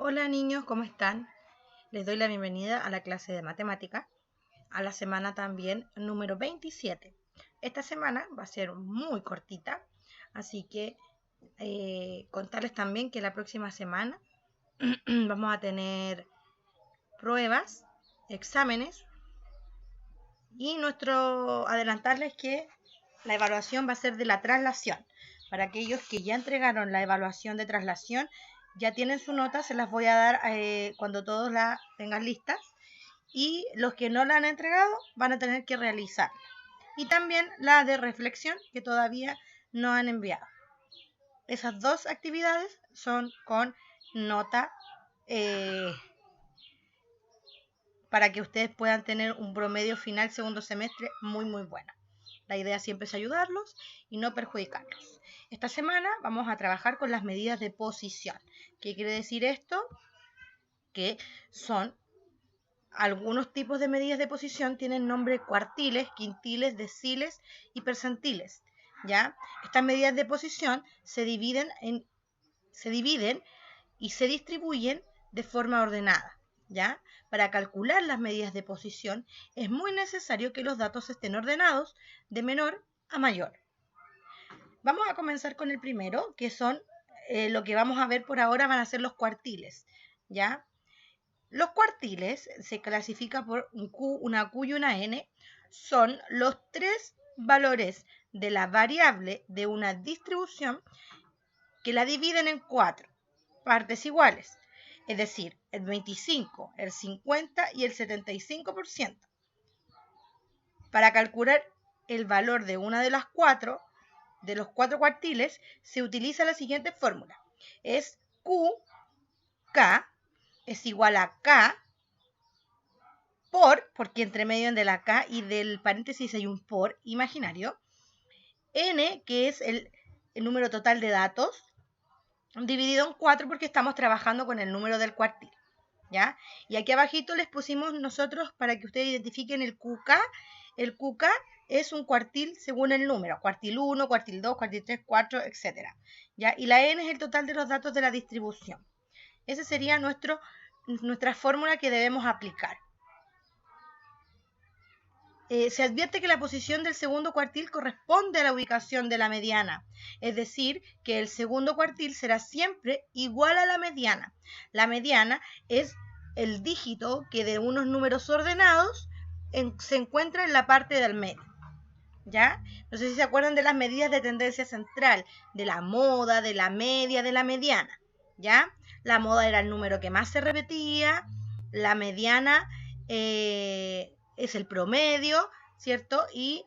Hola niños, ¿cómo están? Les doy la bienvenida a la clase de matemática, a la semana también número 27. Esta semana va a ser muy cortita, así que contarles también que la próxima semana vamos a tener pruebas, exámenes y adelantarles que la evaluación va a ser de la traslación. Para aquellos que ya entregaron la evaluación de traslación, ya tienen su nota, se las voy a dar cuando todos la tengan listas. Y los que no la han entregado van a tener que realizarla. Y también la de reflexión que todavía no han enviado. Esas dos actividades son con nota para que ustedes puedan tener un promedio final segundo semestre muy bueno. La idea siempre es ayudarlos y no perjudicarlos. Esta semana vamos a trabajar con las medidas de posición. ¿Qué quiere decir esto? Que son algunos tipos de medidas de posición tienen nombre cuartiles, quintiles, deciles y percentiles. ¿Ya? Estas medidas de posición se dividen y se distribuyen de forma ordenada. ¿Ya? Para calcular las medidas de posición es muy necesario que los datos estén ordenados de menor a mayor. Vamos a comenzar con el primero, que son lo que vamos a ver por ahora van a ser los cuartiles. ¿Ya? Los cuartiles se clasifican por un Q, una Q y una N. Son los tres valores de la variable de una distribución que la dividen en cuatro partes iguales. Es decir, el 25, el 50 y el 75%. Para calcular el valor de una de los cuatro cuartiles, se utiliza la siguiente fórmula. Es QK es igual a K porque entre medio de la K y del paréntesis hay un por imaginario, N, que es el número total de datos, dividido en 4 porque estamos trabajando con el número del cuartil. ¿Ya? Y aquí abajito les pusimos nosotros para que ustedes identifiquen el QK. El QK es un cuartil según el número, cuartil 1, cuartil 2, cuartil 3, 4, etc. ¿Ya? Y la N es el total de los datos de la distribución. Esa sería nuestra fórmula que debemos aplicar. Se advierte que la posición del segundo cuartil corresponde a la ubicación de la mediana, es decir, que el segundo cuartil será siempre igual a la mediana. La mediana es el dígito que de unos números ordenados se encuentra en la parte del medio. ¿Ya? No sé si se acuerdan de las medidas de tendencia central, de la moda, de la media, de la mediana. ¿Ya? La moda era el número que más se repetía, la mediana es el promedio, ¿cierto? Y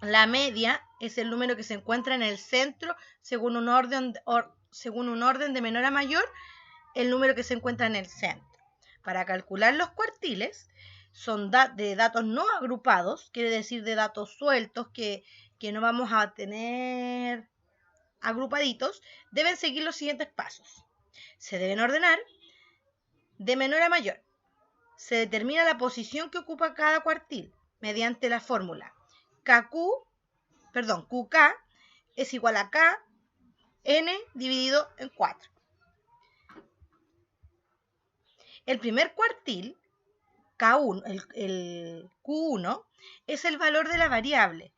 la media es el número que se encuentra en el centro según un orden de menor a mayor, el número que se encuentra en el centro. Para calcular los cuartiles son de datos no agrupados, quiere decir de datos sueltos que no vamos a tener agrupaditos, deben seguir los siguientes pasos. Se deben ordenar de menor a mayor. Se determina la posición que ocupa cada cuartil mediante la fórmula QK es igual a K N dividido en 4. El primer cuartil, K1, el Q1, es el valor de la variable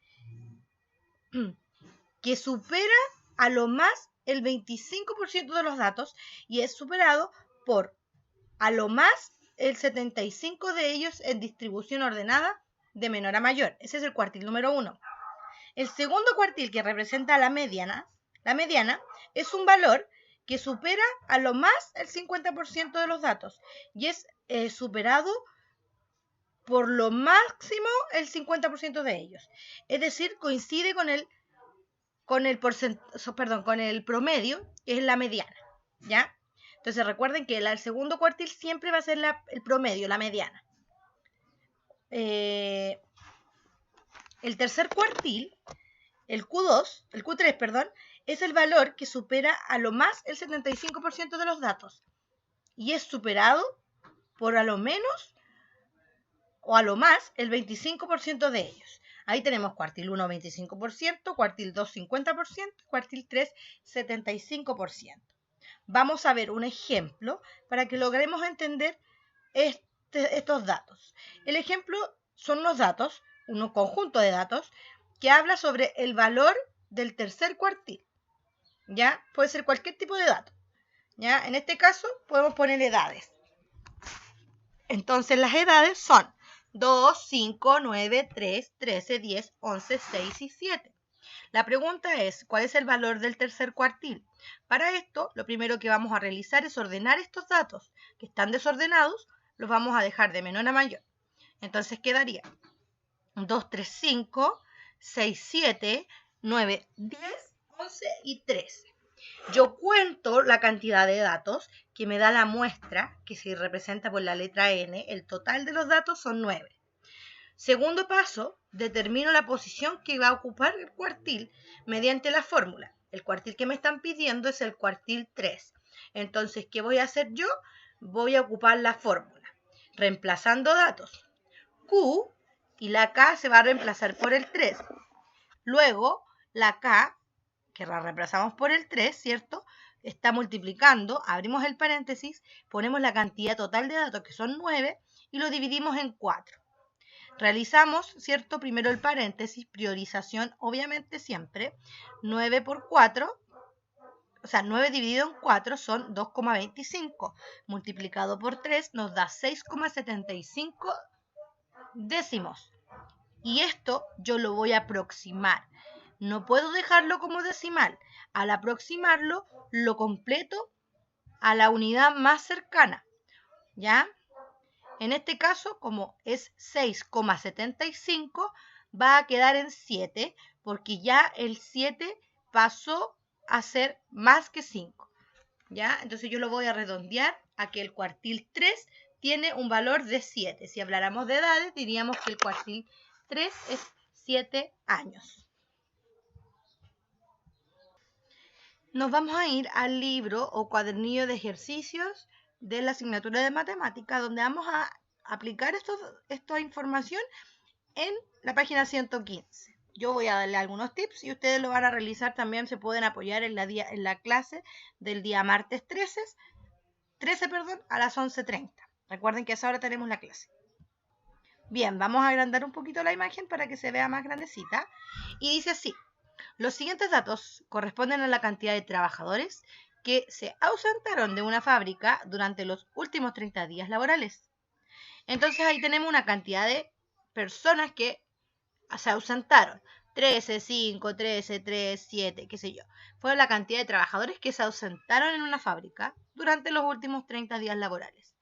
que supera a lo más el 25% de los datos y es superado por a lo más el 75% de ellos en distribución ordenada de menor a mayor. Ese es el cuartil número 1. El segundo cuartil, que representa la mediana es un valor que supera a lo más el 50% de los datos y es superado por lo máximo el 50% de ellos. Es decir, coincide con el promedio, que es la mediana. ¿Ya? Entonces recuerden que el segundo cuartil siempre va a ser el promedio, la mediana. El tercer cuartil, el Q3, es el valor que supera a lo más el 75% de los datos y es superado por a lo menos o a lo más el 25% de ellos. Ahí tenemos cuartil 1 25%, cuartil 2 50%, cuartil 3 75%. vamos a ver un ejemplo para que logremos entender estos datos. El ejemplo son unos datos, un conjunto de datos, que habla sobre el valor del tercer cuartil. ¿Ya? Puede ser cualquier tipo de dato. ¿Ya? En este caso podemos poner edades. Entonces las edades son 2, 5, 9, 3, 13, 10, 11, 6 y 7. La pregunta es, ¿cuál es el valor del tercer cuartil? Para esto, lo primero que vamos a realizar es ordenar estos datos que están desordenados, los vamos a dejar de menor a mayor. Entonces quedaría 2, 3, 5, 6, 7, 9, 10, 11 y 13. Yo cuento la cantidad de datos que me da la muestra, que se representa por la letra N. El total de los datos son 9. Segundo paso, determino la posición que va a ocupar el cuartil mediante la fórmula. El cuartil que me están pidiendo es el cuartil 3. Entonces, ¿qué voy a hacer yo? Voy a ocupar la fórmula, reemplazando datos. Q y la K se va a reemplazar por el 3. Luego, la K, que la reemplazamos por el 3, ¿cierto? Está multiplicando, abrimos el paréntesis, ponemos la cantidad total de datos, que son 9, y lo dividimos en 4. Realizamos, ¿cierto? Primero el paréntesis, priorización, obviamente siempre. 9 por 4, o sea, 9 dividido en 4 son 2,25. Multiplicado por 3 nos da 6,75 décimos. Y esto yo lo voy a aproximar. No puedo dejarlo como decimal. Al aproximarlo, lo completo a la unidad más cercana. ¿Ya? En este caso, como es 6,75, va a quedar en 7, porque ya el 7 pasó a ser más que 5. ¿Ya? Entonces yo lo voy a redondear a que el cuartil 3 tiene un valor de 7. Si habláramos de edades, diríamos que el cuartil 3 es 7 años. Nos vamos a ir al libro o cuadernillo de ejercicios de la asignatura de matemática, donde vamos a aplicar esta información en la página 115. Yo voy a darle algunos tips y ustedes lo van a realizar también, se pueden apoyar en la clase del día martes 13 a las 11:30. Recuerden que a esa hora tenemos la clase. Bien, vamos a agrandar un poquito la imagen para que se vea más grandecita. Y dice así: los siguientes datos corresponden a la cantidad de trabajadores que se ausentaron de una fábrica durante los últimos 30 días laborales. Entonces ahí tenemos una cantidad de personas que se ausentaron. 13, 5, 13, 3, 7, qué sé yo. Fue la cantidad de trabajadores que se ausentaron en una fábrica durante los últimos 30 días laborales.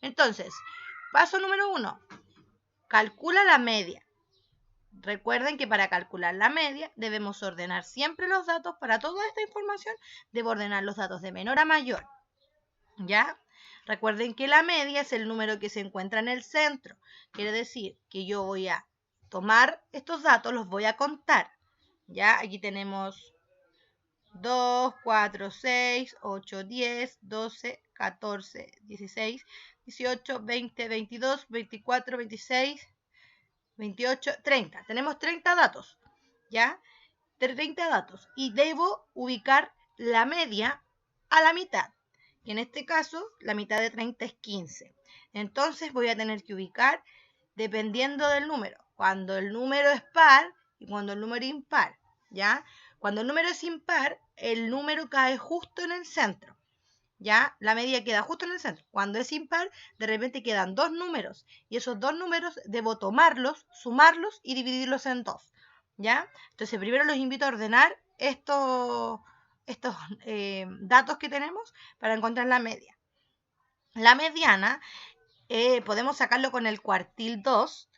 Entonces, paso número 1. Calcula la media. Recuerden que para calcular la media debemos ordenar siempre los datos. Para toda esta información debo ordenar los datos de menor a mayor. ¿Ya? Recuerden que la media es el número que se encuentra en el centro. Quiere decir que yo voy a tomar estos datos, los voy a contar. ¿Ya? Aquí tenemos 2, 4, 6, 8, 10, 12, 14, 16, 18, 20, 22, 24, 26, 28, 30. Tenemos 30 datos, ¿ya? 30 datos. Y debo ubicar la media a la mitad. Y en este caso, la mitad de 30 es 15. Entonces voy a tener que ubicar dependiendo del número. Cuando el número es par y cuando el número es impar, ¿ya? Cuando el número es impar, el número cae justo en el centro. ¿Ya? La media queda justo en el centro. Cuando es impar, de repente quedan dos números. Y esos dos números debo tomarlos, sumarlos y dividirlos en 2. ¿Ya? Entonces, primero los invito a ordenar estos datos que tenemos para encontrar la media. La mediana podemos sacarlo con el cuartil 2,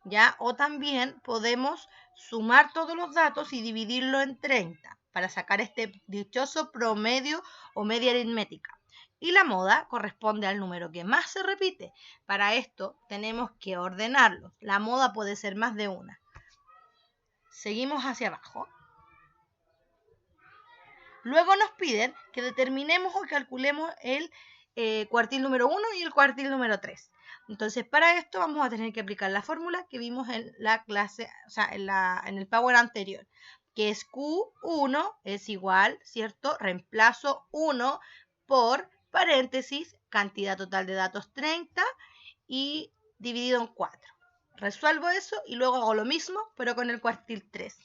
¿ya? O también podemos sumar todos los datos y dividirlo en 30 para sacar este dichoso promedio o media aritmética. Y la moda corresponde al número que más se repite. Para esto tenemos que ordenarlos. La moda puede ser más de una. Seguimos hacia abajo. Luego nos piden que determinemos o calculemos el cuartil número 1 y el cuartil número 3. Entonces, para esto vamos a tener que aplicar la fórmula que vimos en la clase, o sea, en el Power anterior, que es Q1 es igual, ¿cierto? Reemplazo 1 por paréntesis, cantidad total de datos 30 y dividido en 4. Resuelvo eso y luego hago lo mismo, pero con el cuartil 3.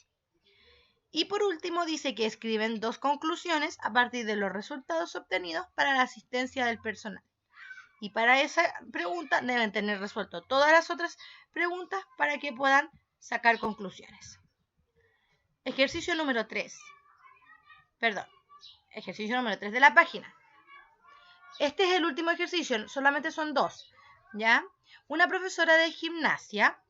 Y por último dice que escriben 2 conclusiones a partir de los resultados obtenidos para la asistencia del personal. Y para esa pregunta deben tener resuelto todas las otras preguntas para que puedan sacar conclusiones. Ejercicio número 3. Ejercicio número 3 de la página. Este es el último ejercicio, solamente son 2, ¿ya? Una profesora de gimnasia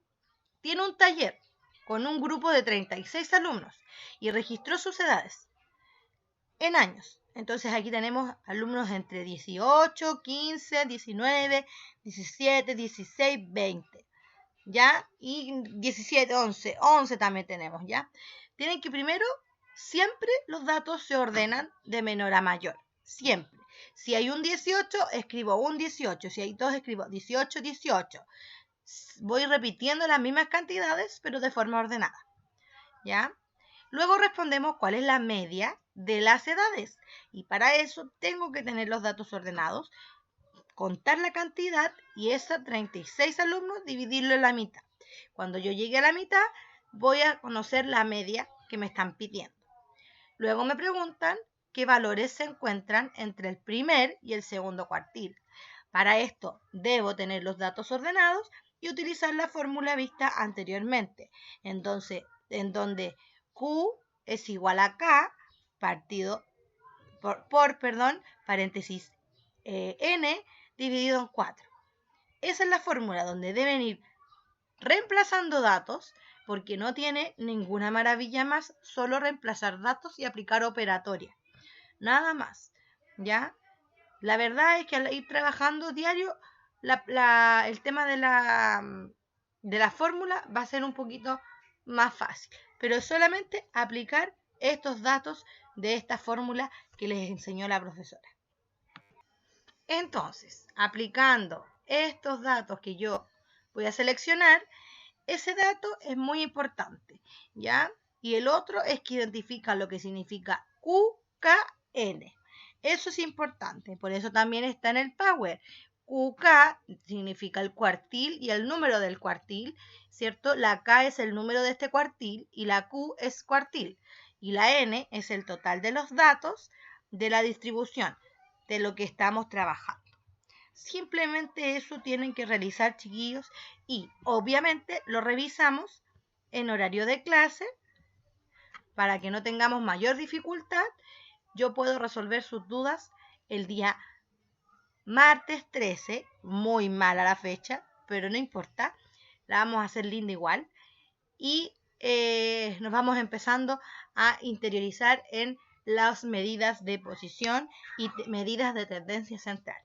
tiene un taller con un grupo de 36 alumnos y registró sus edades en años. Entonces aquí tenemos alumnos entre 18, 15, 19, 17, 16, 20, ¿ya? Y 17, 11 también tenemos, ¿ya? Tienen que primero, siempre los datos se ordenan de menor a mayor, siempre. Si hay un 18, escribo un 18, si hay 2, escribo 18, 18. Voy repitiendo las mismas cantidades, pero de forma ordenada, ¿ya? Luego respondemos cuál es la media de las edades. Y para eso tengo que tener los datos ordenados, contar la cantidad y esos 36 alumnos dividirlo en la mitad. Cuando yo llegue a la mitad, voy a conocer la media que me están pidiendo. Luego me preguntan qué valores se encuentran entre el primer y el segundo cuartil. Para esto debo tener los datos ordenados y utilizar la fórmula vista anteriormente, en donde Q es igual a K partido por paréntesis N dividido en 4. Esa es la fórmula donde deben ir reemplazando datos, porque no tiene ninguna maravilla más, solo reemplazar datos y aplicar operatoria. Nada más, ¿ya? La verdad es que al ir trabajando diario, el tema de la fórmula va a ser un poquito más fácil, pero solamente aplicar estos datos de esta fórmula que les enseñó la profesora. Entonces, aplicando estos datos que yo voy a seleccionar, ese dato es muy importante, ¿ya? Y el otro es que identifica lo que significa QKN. Eso es importante, por eso también está en el Power. QK significa el cuartil y el número del cuartil, ¿cierto? La K es el número de este cuartil y la Q es cuartil. Y la N es el total de los datos de la distribución, de lo que estamos trabajando. Simplemente eso tienen que realizar, chiquillos, y obviamente lo revisamos en horario de clase para que no tengamos mayor dificultad. Yo puedo resolver sus dudas el día martes 13, muy mala la fecha, pero no importa, la vamos a hacer linda igual, y nos vamos empezando a interiorizar en las medidas de posición y medidas de tendencia central.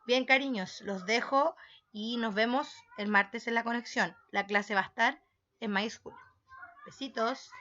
Bien, cariños, los dejo y nos vemos el martes en la conexión. La clase va a estar en My School. Besitos.